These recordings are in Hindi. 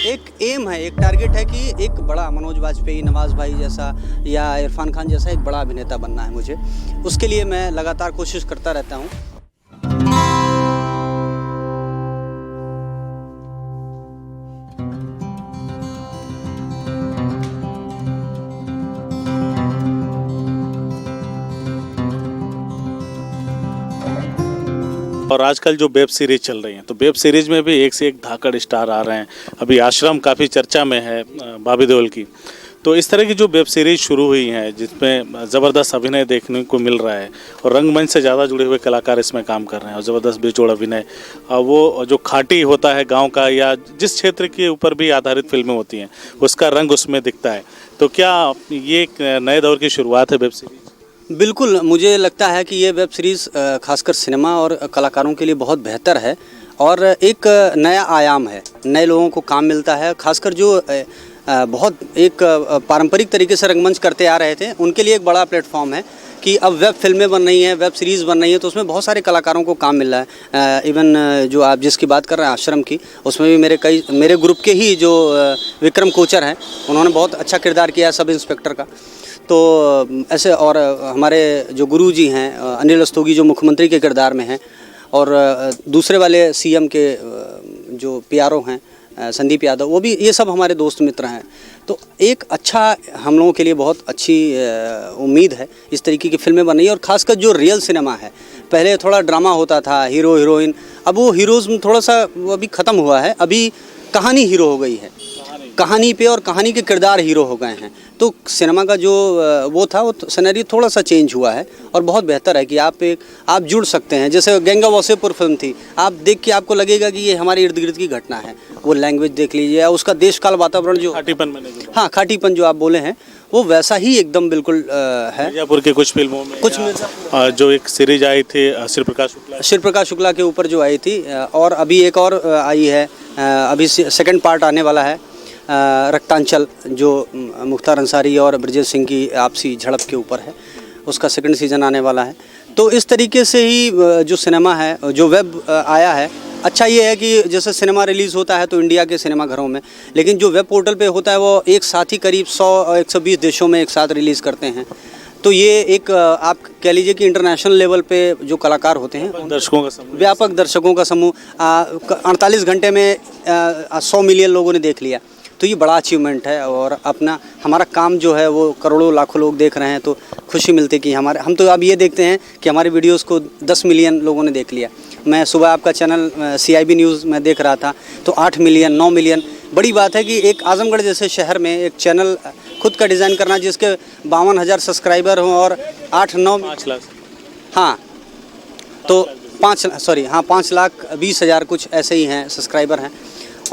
एक एम है, एक टारगेट है कि एक बड़ा मनोज वाजपेयी, नवाज भाई जैसा या इरफान खान जैसा एक बड़ा अभिनेता बनना है मुझे। उसके लिए मैं लगातार कोशिश करता रहता हूँ। और आजकल जो वेब सीरीज चल रही हैं, तो वेब सीरीज में भी एक से एक धाकड़ स्टार आ रहे हैं। अभी आश्रम काफ़ी चर्चा में है बॉबी देओल की। तो इस तरह की जो वेब सीरीज शुरू हुई हैं जिसमें ज़बरदस्त अभिनय देखने को मिल रहा है और रंगमंच से ज़्यादा जुड़े हुए कलाकार इसमें काम कर रहे हैं और ज़बरदस्त बेजोड़ अभिनय, वो जो खाटी होता है गांव का या जिस क्षेत्र के ऊपर भी आधारित फिल्में होती हैं उसका रंग उसमें दिखता है। तो क्या ये एक नए दौर की शुरुआत है वेब सीरीज? बिल्कुल, मुझे लगता है कि ये वेब सीरीज़ खासकर सिनेमा और कलाकारों के लिए बहुत बेहतर है और एक नया आयाम है। नए लोगों को काम मिलता है, खासकर जो बहुत एक पारंपरिक तरीके से रंगमंच करते आ रहे थे उनके लिए एक बड़ा प्लेटफॉर्म है कि अब वेब फिल्में बन रही हैं, वेब सीरीज़ बन रही हैं, तो उसमें बहुत सारे कलाकारों को काम मिल रहा है। इवन जो आप जिसकी बात कर रहे हैं आश्रम की, उसमें भी मेरे ग्रुप के ही जो विक्रम कोचर हैं, उन्होंने बहुत अच्छा किरदार किया सब इंस्पेक्टर का। तो ऐसे और हमारे जो गुरुजी हैं अनिल रस्तोगी जो मुख्यमंत्री के किरदार में हैं और दूसरे वाले सीएम के जो पीआरओ हैं संदीप यादव, वो भी, ये सब हमारे दोस्त मित्र हैं। तो एक अच्छा हम लोगों के लिए बहुत अच्छी उम्मीद है इस तरीके की फिल्में बन रही है। और ख़ासकर जो रियल सिनेमा है, पहले थोड़ा ड्रामा होता था, हीरो हीरोइन, अब वो हीरोज़ में थोड़ा सा वो अभी ख़त्म हुआ है। अभी कहानी हीरो हो गई है, कहानी पे और कहानी के किरदार हीरो हो गए हैं। तो सिनेमा का जो वो था वो सिनेरियो थोड़ा सा चेंज हुआ है और बहुत बेहतर है कि आप जुड़ सकते हैं। जैसे गंगा वासेपुर फिल्म थी, आप देख के आपको लगेगा कि ये हमारे इर्द गिर्द की घटना है। वो लैंग्वेज देख लीजिए या उसका देश काल वातावरण जो खाटीपन मैंने जो हाँ खाटीपन जो आप बोले हैं वो वैसा ही एकदम बिल्कुल है। मिर्जापुर के कुछ फिल्मों में कुछ जो एक सीरीज आई थी श्री प्रकाश शुक्ला के ऊपर जो आई थी और अभी एक और आई है, अभी सेकंड पार्ट आने वाला है रक्तांचल, जो मुख्तार अंसारी और ब्रजेश सिंह की आपसी झड़प के ऊपर है, उसका सेकंड सीज़न आने वाला है। तो इस तरीके से ही जो सिनेमा है, जो वेब आया है, अच्छा ये है कि जैसे सिनेमा रिलीज़ होता है तो इंडिया के सिनेमा घरों में, लेकिन जो वेब पोर्टल पे होता है वो एक साथ ही करीब 100-120 देशों में एक साथ रिलीज़ करते हैं। तो ये एक आप कह लीजिए कि इंटरनेशनल लेवल पे जो कलाकार होते हैं, दर्शकों का समूह, व्यापक दर्शकों का समूह 48 घंटे में 100 मिलियन लोगों ने देख लिया, तो ये बड़ा अचीवमेंट है। और हमारा काम जो है वो करोड़ों लाखों लोग देख रहे हैं, तो खुशी मिलती है कि हम तो अब ये देखते हैं कि हमारे वीडियोस को 10 मिलियन लोगों ने देख लिया। मैं सुबह आपका चैनल CIB न्यूज़ में देख रहा था तो 8 मिलियन 9 मिलियन, बड़ी बात है कि एक आजमगढ़ जैसे शहर में एक चैनल खुद का डिज़ाइन करना जिसके 52,000 सब्सक्राइबर हों और 5 लाख, हाँ तो 5,20,000 कुछ ऐसे ही हैं सब्सक्राइबर हैं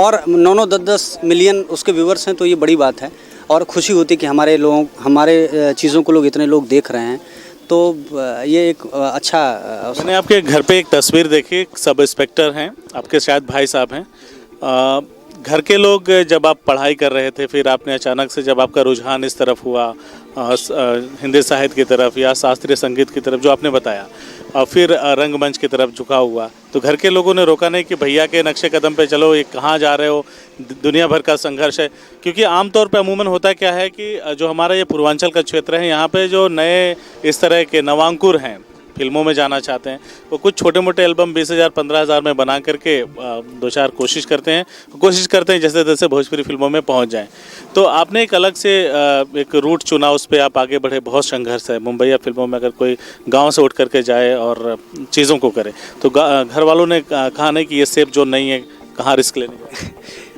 और 9-10 मिलियन उसके व्यूवर्स हैं। तो ये बड़ी बात है और खुशी होती है कि हमारे चीज़ों को इतने लोग देख रहे हैं। तो ये एक अच्छा। मैंने आपके घर पे एक तस्वीर देखी, सब इंस्पेक्टर हैं आपके, शायद भाई साहब हैं। घर के लोग जब आप पढ़ाई कर रहे थे, फिर आपने अचानक से जब आपका रुझान इस तरफ हुआ हिंदी साहित्य की तरफ या शास्त्रीय संगीत की तरफ जो आपने बताया, और फिर रंगमंच की तरफ झुका हुआ, तो घर के लोगों ने रोका नहीं कि भैया के नक्शे कदम पे चलो, ये कहाँ जा रहे हो, दुनिया भर का संघर्ष है? क्योंकि आमतौर पे अमूमन होता क्या है कि जो हमारा ये पूर्वांचल का क्षेत्र है, यहाँ पे जो नए इस तरह के नवांकुर हैं, फिल्मों में जाना चाहते हैं, वो कुछ छोटे मोटे एल्बम 20,000-15,000 में बना करके 2-4 कोशिश करते हैं जैसे तैसे भोजपुरी फिल्मों में पहुंच जाएं। तो आपने एक अलग से एक रूट चुना, उस पर आप आगे बढ़े। बहुत संघर्ष है मुंबई फिल्मों में, अगर कोई गांव से उठ करके जाए और चीज़ों को करे तो घर वालों ने कहा नहीं कि ये सेफ जोन नहीं है, कहाँ रिस्क लेने का?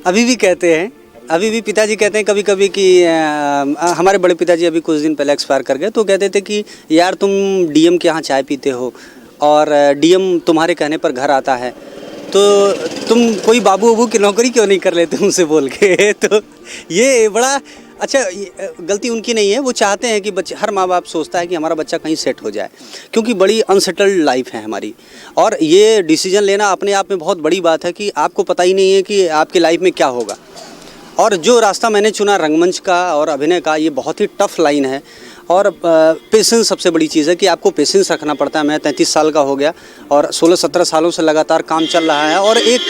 अभी भी कहते हैं, अभी भी पिताजी कहते हैं कभी कभी कि हमारे बड़े पिताजी अभी कुछ दिन पहले एक्सपायर कर गए, तो कहते थे कि यार तुम DM के यहाँ चाय पीते हो और DM तुम्हारे कहने पर घर आता है, तो तुम कोई बाबू की नौकरी क्यों नहीं कर लेते उनसे बोल के। तो ये बड़ा अच्छा, गलती उनकी नहीं है, वो चाहते हैं कि बच्चे, हर माँ बाप सोचता है कि हमारा बच्चा कहीं सेट हो जाए, क्योंकि बड़ी अनसेटल्ड लाइफ है हमारी। और ये डिसीजन लेना अपने आप में बहुत बड़ी बात है कि आपको पता ही नहीं है कि आपकी लाइफ में क्या होगा। और जो रास्ता मैंने चुना रंगमंच का और अभिनय का, ये बहुत ही टफ लाइन है और पेशेंस सबसे बड़ी चीज़ है कि आपको पेशेंस रखना पड़ता है। मैं 33 साल का हो गया और 16-17 सालों से लगातार काम चल रहा है और एक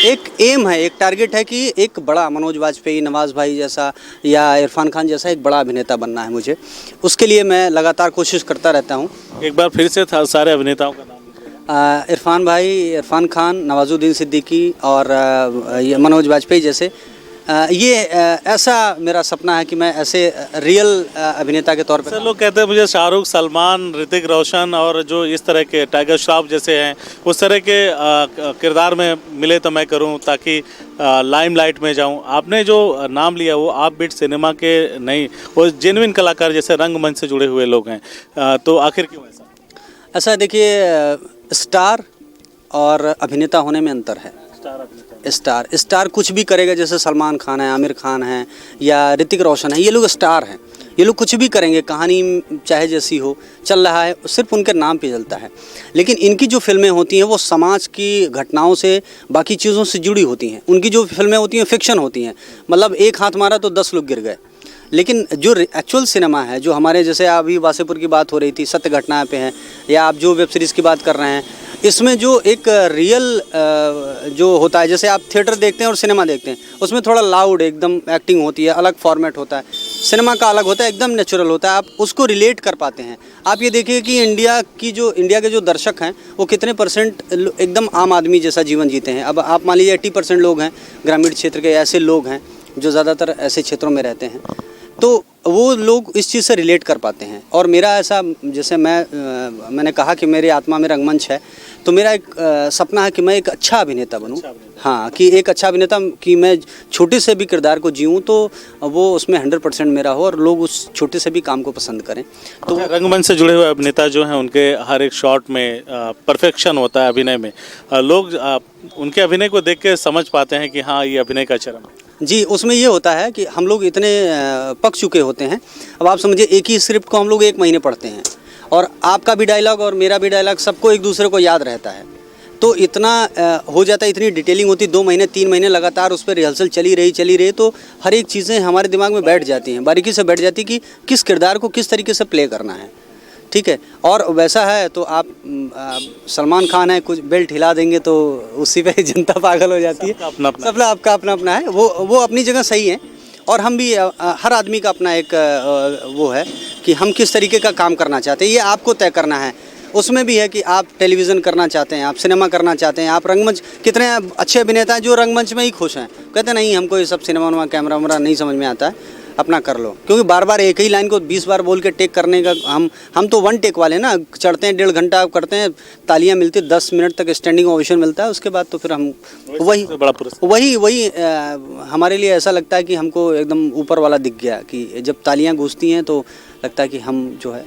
एक एम है, एक टारगेट है कि एक बड़ा मनोज वाजपेयी, नवाज़ भाई जैसा या इरफान खान जैसा एक बड़ा अभिनेता बनना है मुझे। उसके लिए मैं लगातार कोशिश करता रहता हूँ। एक बार फिर से था सारे अभिनेताओं का नाम लीजिए। इरफान भाई, इरफान खान, नवाजुद्दीन सिद्दीकी और ये मनोज वाजपेयी जैसे ऐसा मेरा सपना है कि मैं ऐसे रियल अभिनेता के तौर पे। लोग कहते हैं मुझे शाहरुख, सलमान, ऋतिक रोशन और जो इस तरह के टाइगर श्रॉफ जैसे हैं उस तरह के किरदार में मिले तो मैं करूं ताकि लाइमलाइट में जाऊं। आपने जो नाम लिया वो आप बीट सिनेमा के नहीं, वो जेन्युइन कलाकार जैसे रंगमंच से जुड़े हुए लोग हैं, तो आखिर क्यों ऐसा? ऐसा देखिए, स्टार और अभिनेता होने में अंतर है। स्टार कुछ भी करेगा, जैसे सलमान खान है, आमिर खान है या ऋतिक रोशन है, ये लोग स्टार हैं। ये लोग कुछ भी करेंगे, कहानी चाहे जैसी हो, चल रहा है, सिर्फ उनके नाम पे चलता है। लेकिन इनकी जो फिल्में होती हैं वो समाज की घटनाओं से, बाकी चीज़ों से जुड़ी होती हैं। उनकी जो फिल्में होती हैं फिक्शन होती हैं, मतलब एक हाथ मारा तो 10 लोग गिर गए। लेकिन जो एक्चुअल सिनेमा है, जो हमारे जैसे अभी वासेपुर की बात हो रही थी, सत्य घटना पे है, या आप जो वेब सीरीज़ की बात कर रहे हैं, इसमें जो एक रियल जो होता है, जैसे आप थिएटर देखते हैं और सिनेमा देखते हैं, उसमें थोड़ा लाउड एकदम एक्टिंग होती है, अलग फॉर्मेट होता है। सिनेमा का अलग होता है, एकदम नेचुरल होता है, आप उसको रिलेट कर पाते हैं। आप ये देखिए कि इंडिया के जो दर्शक हैं वो कितने परसेंट एकदम आम आदमी जैसा जीवन जीते हैं। अब आप मान लीजिए 80% लोग हैं ग्रामीण क्षेत्र के, ऐसे लोग हैं जो ज़्यादातर ऐसे क्षेत्रों में रहते हैं, तो वो लोग इस चीज़ से रिलेट कर पाते हैं। और मेरा ऐसा, जैसे मैंने कहा कि मेरी आत्मा में रंगमंच है, तो मेरा एक सपना है कि मैं एक अच्छा अभिनेता बनूं। हाँ, कि एक अच्छा अभिनेता, कि मैं छोटे से भी किरदार को जीऊँ तो वो उसमें 100% मेरा हो और लोग उस छोटे से भी काम को पसंद करें। तो रंगमंच से जुड़े हुए अभिनेता जो हैं उनके हर एक शॉट में परफेक्शन होता है अभिनय में। लोग उनके अभिनय को देख के समझ पाते हैं कि हाँ, ये अभिनय का चरम है। जी, उसमें ये होता है कि हम लोग इतने पक चुके होते हैं। अब आप समझिए, एक ही स्क्रिप्ट को हम लोग 1 महीने पढ़ते हैं और आपका भी डायलॉग और मेरा भी डायलॉग सबको एक दूसरे को याद रहता है। तो इतना हो जाता है, इतनी डिटेलिंग होती, 2 महीने 3 महीने लगातार उस पर रिहर्सल चली रही, तो हर एक चीज़ें हमारे दिमाग में बैठ जाती हैं, बारीकी से बैठ जाती कि किस किरदार को किस तरीके से प्ले करना है। ठीक है, और वैसा है तो आप सलमान खान है, कुछ बेल्ट हिला देंगे तो उसी पे जनता पागल हो जाती है। सबका आपका अपना अपना है, वो अपनी जगह सही है। और हम भी, हर आदमी का अपना एक वो है कि हम किस तरीके का काम करना चाहते हैं, ये आपको तय करना है। उसमें भी है कि आप टेलीविज़न करना चाहते हैं, आप सिनेमा करना चाहते हैं, आप रंगमंच। कितने अच्छे अभिनेता हैं जो रंगमंच में ही खुश हैं, कहते नहीं हमको ये सब सिनेमा कैमरा वैमरा नहीं समझ में आता है, अपना कर लो। क्योंकि बार बार एक ही लाइन को 20 बार बोल के टेक करने का, हम तो 1 टेक वाले ना, चढ़ते हैं 1.5 घंटा करते हैं, तालियां मिलती, 10 मिनट तक स्टैंडिंग ओवेशन मिलता है, उसके बाद तो फिर हम वही हमारे लिए ऐसा लगता है कि हमको एकदम ऊपर वाला दिख गया, कि जब तालियां गूंजती हैं तो लगता है कि हम जो है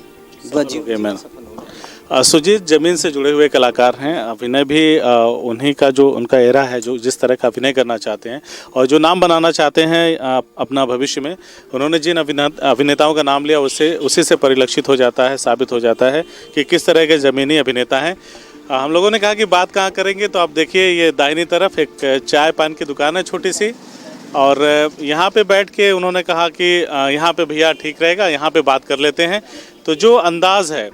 सुजीत जमीन से जुड़े हुए कलाकार हैं। अभिनय भी उन्हीं का, जो उनका एरा है, जो जिस तरह का अभिनय करना चाहते हैं और जो नाम बनाना चाहते हैं अपना भविष्य में, उन्होंने जिन अभिनेताओं का नाम लिया उसी से परिलक्षित हो जाता है, साबित हो जाता है कि किस तरह के ज़मीनी अभिनेता हैं। हम लोगों ने कहा कि बात कहाँ करेंगे, तो आप देखिए ये दाहिनी तरफ एक चाय पान की दुकान है छोटी सी, और यहाँ पे बैठ के उन्होंने कहा कि यहाँ पे भैया ठीक रहेगा, यहाँ पे बात कर लेते हैं। तो जो अंदाज़ है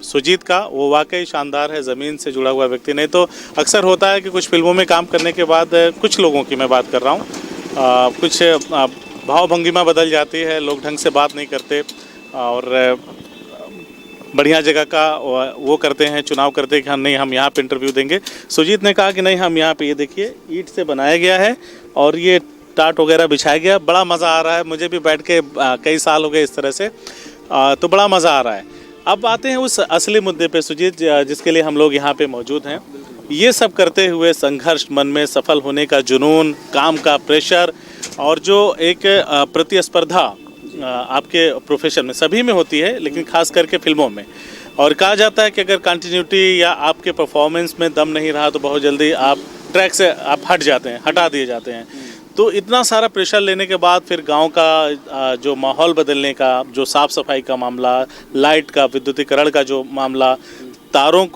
सुजीत का, वो वाकई शानदार है, ज़मीन से जुड़ा हुआ व्यक्ति। नहीं तो अक्सर होता है कि कुछ फिल्मों में काम करने के बाद, कुछ लोगों की मैं बात कर रहा हूँ, कुछ भाव भंगिमा बदल जाती है, लोग ढंग से बात नहीं करते और बढ़िया जगह का वो करते हैं, चुनाव करते हैं कि नहीं हम यहाँ पे इंटरव्यू देंगे। सुजीत ने कहा कि नहीं, हम यहाँ पे, ये देखिए ईंट से बनाया गया है और ये टाट वगैरह बिछाया गया, बड़ा मज़ा आ रहा है। मुझे भी बैठ के कई साल हो गए इस तरह से, तो बड़ा मज़ा आ रहा है। अब आते हैं उस असली मुद्दे पे सुजीत, जिसके लिए हम लोग यहाँ पे मौजूद हैं। ये सब करते हुए संघर्ष, मन में सफल होने का जुनून, काम का प्रेशर और जो एक प्रतिस्पर्धा आपके प्रोफेशन में, सभी में होती है लेकिन खास करके फिल्मों में। और कहा जाता है कि अगर कंटिन्यूटी या आपके परफॉर्मेंस में दम नहीं रहा तो बहुत जल्दी आप ट्रैक से हट जाते हैं, हटा दिए जाते हैं। तो इतना सारा प्रेशर लेने के बाद फिर गांव का जो माहौल बदलने का, जो साफ़ सफाई का मामला, लाइट का, विद्युतीकरण का जो मामला, तारों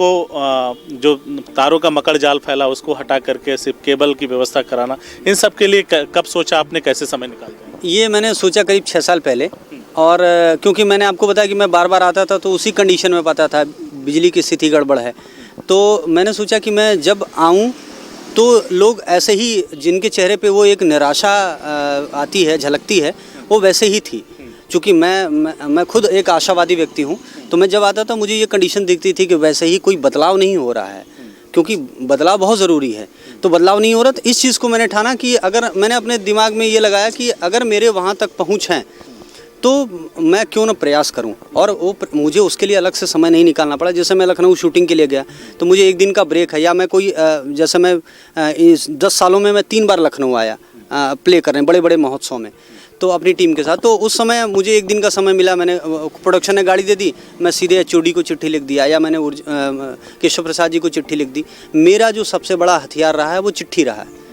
का मकड़ जाल फैला उसको हटा करके सिर्फ केबल की व्यवस्था कराना, इन सब के लिए कब सोचा आपने, कैसे समय निकालते हैं? ये मैंने सोचा करीब 6 साल पहले। और क्योंकि मैंने आपको बताया कि मैं बार बार आता था तो उसी कंडीशन में पाता था, बिजली की स्थिति गड़बड़ है। तो मैंने सोचा कि मैं जब आऊँ तो लोग ऐसे ही, जिनके चेहरे पे वो एक निराशा आती है, झलकती है, वो वैसे ही थी। चूँकि मैं खुद एक आशावादी व्यक्ति हूँ, तो मैं जब आता था मुझे ये कंडीशन दिखती थी कि वैसे ही कोई बदलाव नहीं हो रहा है, क्योंकि बदलाव बहुत ज़रूरी है। तो बदलाव नहीं हो रहा, तो इस चीज़ को मैंने ठाना कि अगर मैंने अपने दिमाग में ये लगाया कि अगर मेरे वहाँ तक पहुँच है तो मैं क्यों ना प्रयास करूं, और वो मुझे उसके लिए अलग से समय नहीं निकालना पड़ा। जैसे मैं लखनऊ शूटिंग के लिए गया तो मुझे एक दिन का ब्रेक है, या मैं कोई जैसे मैं इस 10 सालों में मैं 3 बार लखनऊ आया प्ले करने बड़े बड़े महोत्सव में, तो अपनी टीम के साथ। तो उस समय मुझे एक दिन का समय मिला, मैंने प्रोडक्शन ने गाड़ी दे दी, मैं सीधे HOD को चिट्ठी लिख दिया, या मैंने केशव प्रसाद जी को चिट्ठी लिख दी। मेरा जो सबसे बड़ा हथियार रहा है वो चिट्ठी रहा है।